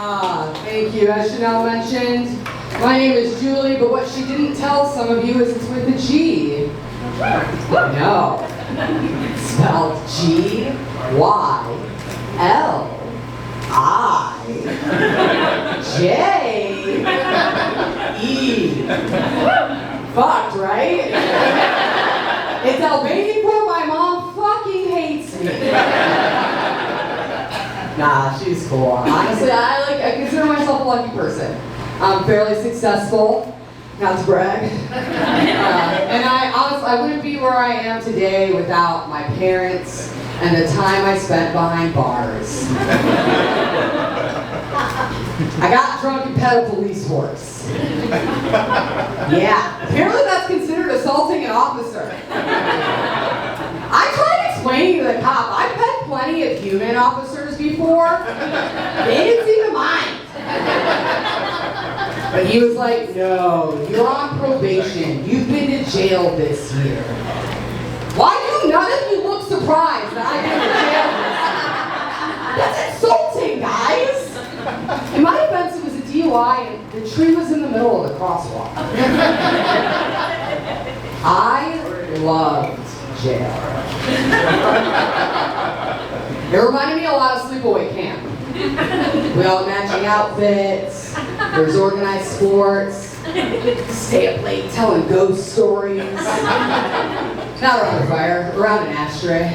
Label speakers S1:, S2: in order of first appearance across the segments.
S1: Thank you. As Chanel mentioned, my name is Julie, but what she didn't tell some of you is it's with a G. No. It's spelled Gylije. Fucked, right? It's Albanian for my mom fucking hates me. Nah, she's cool. Honestly, I consider myself a lucky person. I'm fairly successful, not to brag. And I wouldn't be where I am today without my parents and the time I spent behind bars. I got drunk and pet a police horse. Yeah, apparently that's considered assaulting an officer. I tried explaining to the cop, I've pet plenty of human officers before. They didn't seem to mind. But he was like, no, you're on probation. You've been to jail this year. Why do none of you look surprised that I've been to jail this year? That's insulting, guys. In my defense, it was a DUI and the tree was in the middle of the crosswalk. I loved jail. It reminded me a lot of sleepaway camp. We all had matching outfits, there was organized sports, stay up late telling ghost stories. Not around a fire, around an ashtray.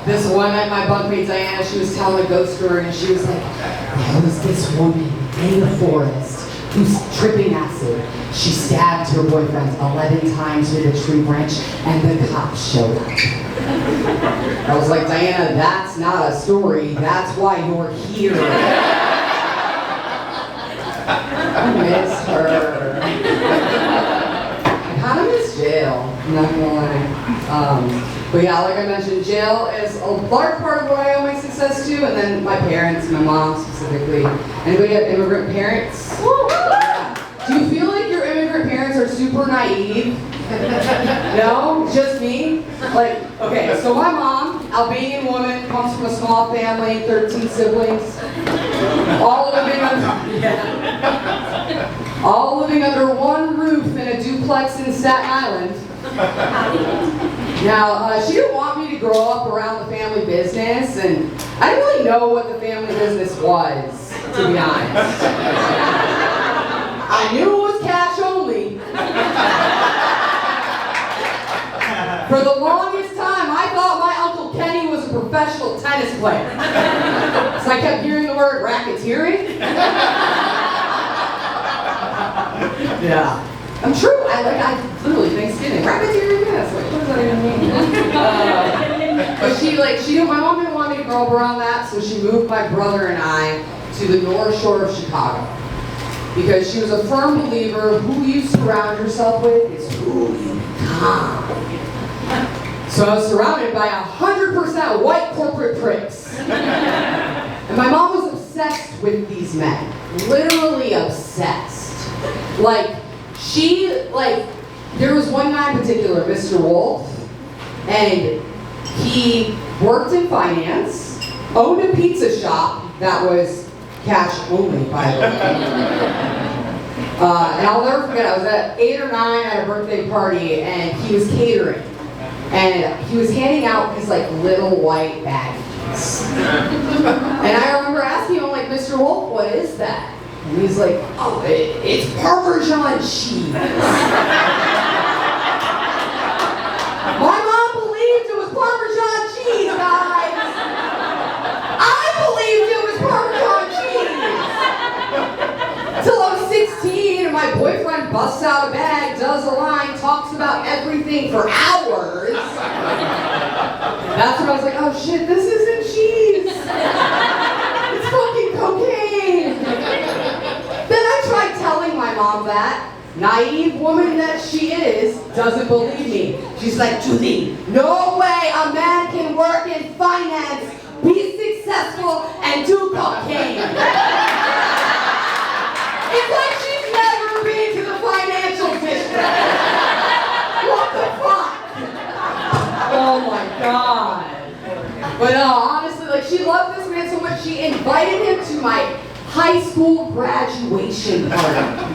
S1: This one night, my bunkmate Diana, she was telling a ghost story and she was like, there was this woman in the forest who's tripping acid. She stabbed her boyfriend 11 times with a tree branch and the cops showed up. I was like, Diana, that's not a story. That's why you're here. I miss her. I kind of miss jail, I'm not gonna lie. But yeah, like I mentioned, jail is a large part of what I owe my success to, and then my parents, my mom specifically. Anybody have immigrant parents? Yeah. Do you feel like your immigrant parents are super naive? No? Just me? Like, okay, so my mom, Albanian woman, comes from a small family, 13 siblings, all living under one roof in a duplex in Staten Island. Now, she didn't want me to grow up around the family business, and I didn't really know what the family business was, to be honest. I knew it was cash only. For the longest time, I thought my Uncle Kenny was a professional tennis player. So I kept hearing the word racketeering. Yeah. I'm true. I literally Thanksgiving. Racketeering, yes. Like, what does that even mean? But my mom didn't want me to grow up around that, so she moved my brother and I to the North Shore of Chicago. Because she was a firm believer, who you surround yourself with is who you become. So I was surrounded by 100% white corporate pricks. And my mom was obsessed with these men. Literally obsessed. There was one guy in particular, Mr. Wolf, and he worked in finance, owned a pizza shop that was cash only, by the way. And I'll never forget, I was at 8 or 9 at a birthday party, and he was catering. And he was handing out these little white baggies. And I remember asking him, Mr. Wolf, what is that? And he's like, oh, it's Parmesan cheese. My mom believed it was Parmesan cheese, guys. I believed it was Parmesan cheese. Until I was 16 and my boyfriend busts out a bag, does a line, talks about everything for hours. That's when I was like, oh shit, this isn't cheese. It's fucking cocaine. Then I tried telling my mom that. Naive woman that she is, doesn't believe me. She's like, Julie, no way a man can work in finance, be successful, and do cocaine. It's like she's never been to the financial district. What the fuck? Oh my god. But no, honestly, she loved this man so much time she invited him to my high school graduation party.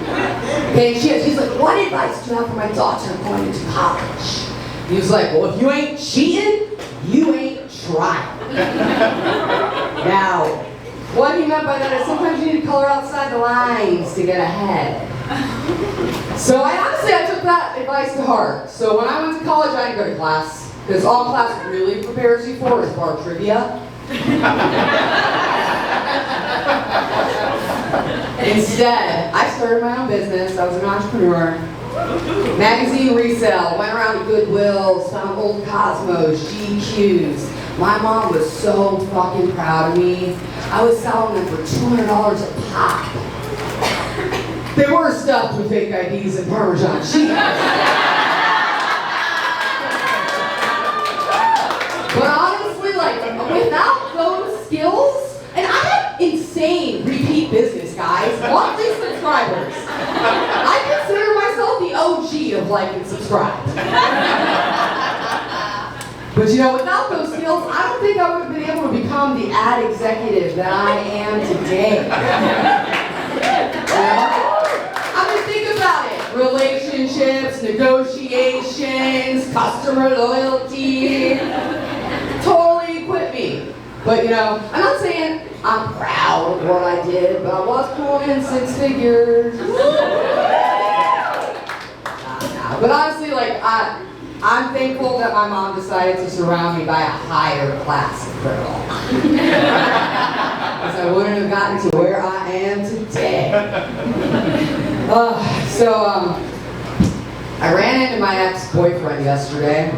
S1: Okay, she's like, what advice do you have for my daughter going into college? He was like, well, if you ain't cheating, you ain't trying. Now, what he meant by that is sometimes you need to color outside the lines to get ahead. So I took that advice to heart. So when I went to college, I didn't go to class, because all class really prepares you for is bar trivia. Instead, I started my own business. I was an entrepreneur. Magazine resale, went around to Goodwills, found old Cosmos, GQs. My mom was so fucking proud of me. I was selling them for $200 a pop. They were stuffed with fake IDs and Parmesan cheese. But honestly, like, without those skills, and I had insane repeat business, guys, monthly subscribers. I consider myself the OG of like and subscribe. But you know, without those skills, I don't think I would have been able to become the ad executive that I am today. I mean, think about it. Relationships, negotiations, customer loyalty, totally equipped me. But you know, I'm not saying I'm proud of what I did, but I was pulling in 6 figures. But honestly, like, I'm thankful that my mom decided to surround me by a higher class of criminal. Because I wouldn't have gotten to where I am today. I ran into my ex-boyfriend yesterday.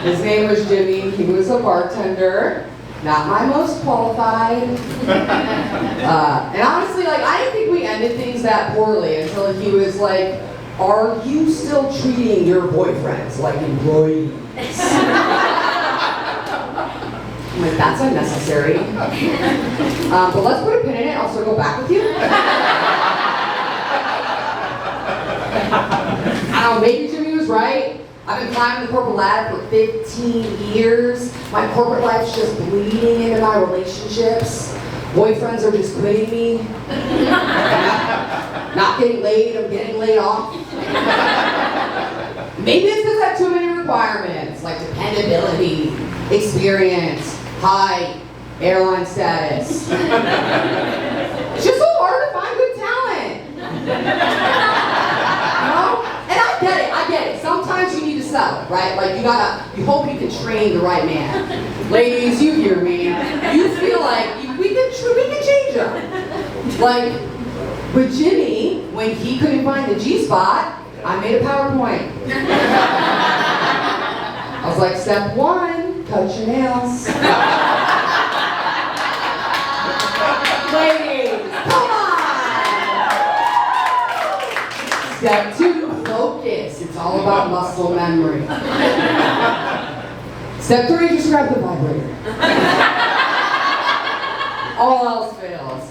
S1: His name was Jimmy. He was a bartender. Not my most qualified. And honestly, like, I didn't think we ended things that poorly until he was like, are you still treating your boyfriends like employees? I'm like, that's unnecessary. But let's put a pin in it. I'll circle back with you. I don't know, maybe Jimmy was right. I've been climbing the corporate ladder for 15 years. My corporate life's just bleeding into my relationships. Boyfriends are just quitting me. Not getting laid, I'm getting laid off. Maybe it's because I have too many requirements, like dependability, experience, height, airline status. It's just so hard to find good talent. You know? And I get it. Sometimes you need to settle, right? Like you hope you can train the right man. Ladies, you hear me. You feel like we can change them. Like, with Jimmy, when he couldn't find the G-spot, I made a PowerPoint. I was like, step 1, cut your nails. Ladies, come on! Step 2, focus. It's all about muscle memory. Step 3, just grab the vibrator. All else fails.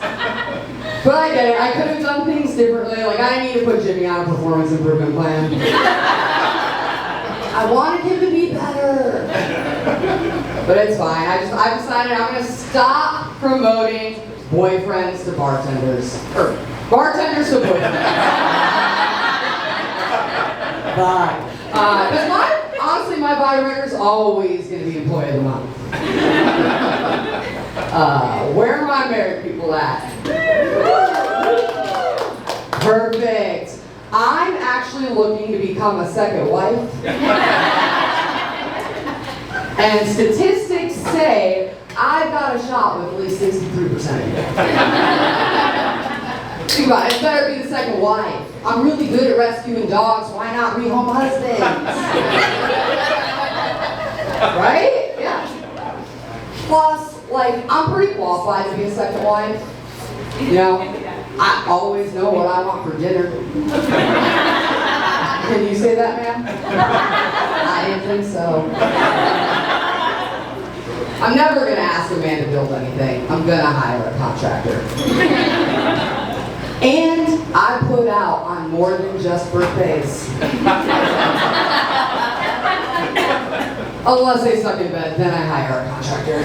S1: But I get it. I could have done things differently. Like, I didn't need to put Jimmy on a performance improvement plan. I wanted him to be better. But it's fine. I decided I'm going to stop promoting boyfriends to bartenders. Or bartenders to boyfriends. Bye. Because honestly, my vibrator's always going to be employee of the month. Where are my married people at? Perfect. I'm actually looking to become a second wife. And statistics say I've got a shot with at least 63% of you. Think about it, it's better be the second wife. I'm really good at rescuing dogs, why not rehome husbands? Right? Yeah. Plus, like, I'm pretty qualified to be a second wife. You know, I always know what I want for dinner. Can you say that, ma'am? I didn't think so. I'm never going to ask a man to build anything. I'm going to hire a contractor. And I put out on more than just birthdays. Unless they suck in bed, then I hire a contractor.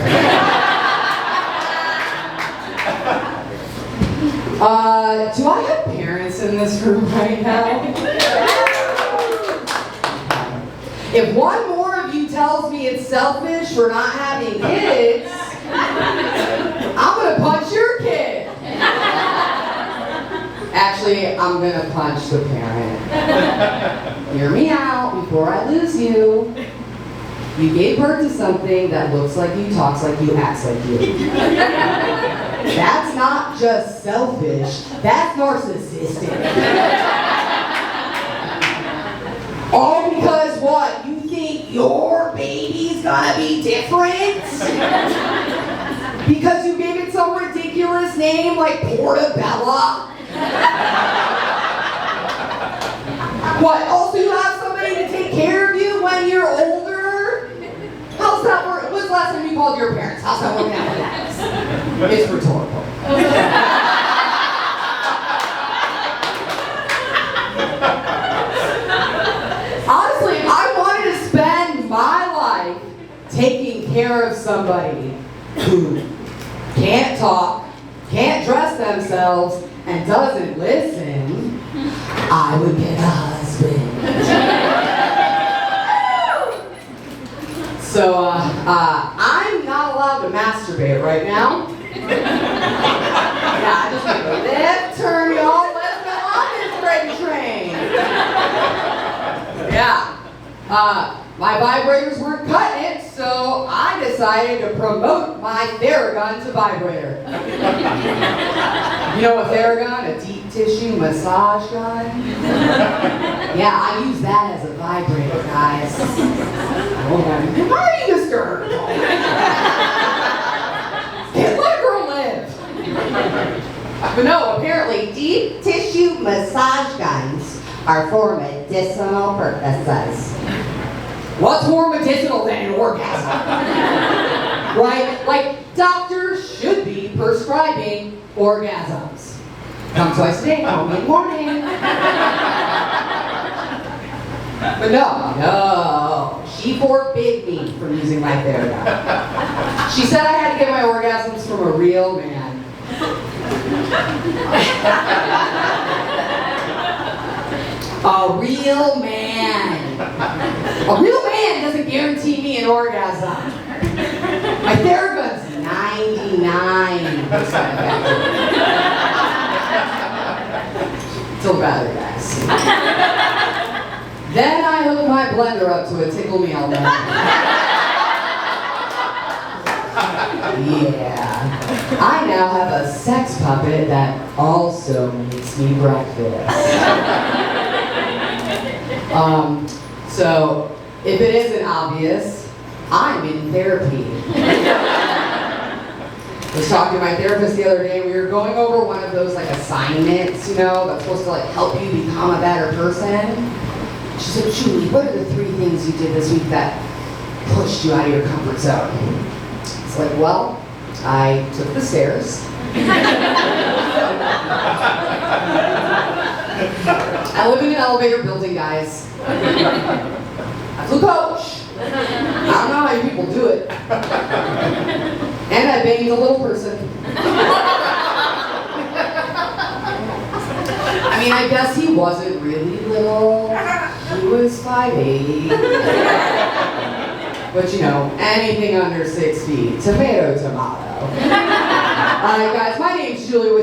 S1: Do I have parents in this room right now? If one more of you tells me it's selfish for not having kids, I'm gonna punch your kid. Actually, I'm gonna punch the parent. Hear me out before I lose you. You gave birth to something that looks like you, talks like you, acts like you. That's not just selfish, that's narcissistic. All because what? You think your baby's gonna be different? Because you gave it some ridiculous name like Portabella? What? Also you have somebody to take care of you when you're older? How's that work? When's the last time you called your parents? How's that working out for that? It's rhetorical. Honestly, if I wanted to spend my life taking care of somebody who can't talk, can't dress themselves, and doesn't listen, I would get a husband. So, I'm not allowed to masturbate right now. Yeah, I just make a left turn, y'all. Let's go on this freight train. Yeah. My vibrators weren't cutting it, so I decided to promote my Theragun to vibrator. You know a Theragun? A deep tissue massage gun? Yeah, I use that as a vibrator, guys. Why are you disturbed? Can't let a girl live. But no, apparently deep tissue massage guns are for medicinal purposes. What's more medicinal than an orgasm? Right? Like, doctors should be prescribing orgasms. Come twice a day, home in the morning. But no, she forbid me from using my Theragun. She said I had to get my orgasms from a real man. A real man. A real man doesn't guarantee me an orgasm. My Theragun's 99% effective. Still better, guys. Then I hook my blender up to a tickle me all night. Yeah. I now have a sex puppet that also makes me breakfast. So, if it isn't obvious, I'm in therapy. I was talking to my therapist the other day, we were going over one of those like assignments, you know, that's supposed to like help you become a better person. She said, Julie, what are the 3 things you did this week that pushed you out of your comfort zone? It's like, well, I took the stairs. I live in an elevator building, guys. I flew coach. I don't know how you people do it. And I banged a little person. I mean, I guess he wasn't really little. He was 5'8". But you know, anything under 6 feet, tomato, tomato. Alright guys, my name's Gylije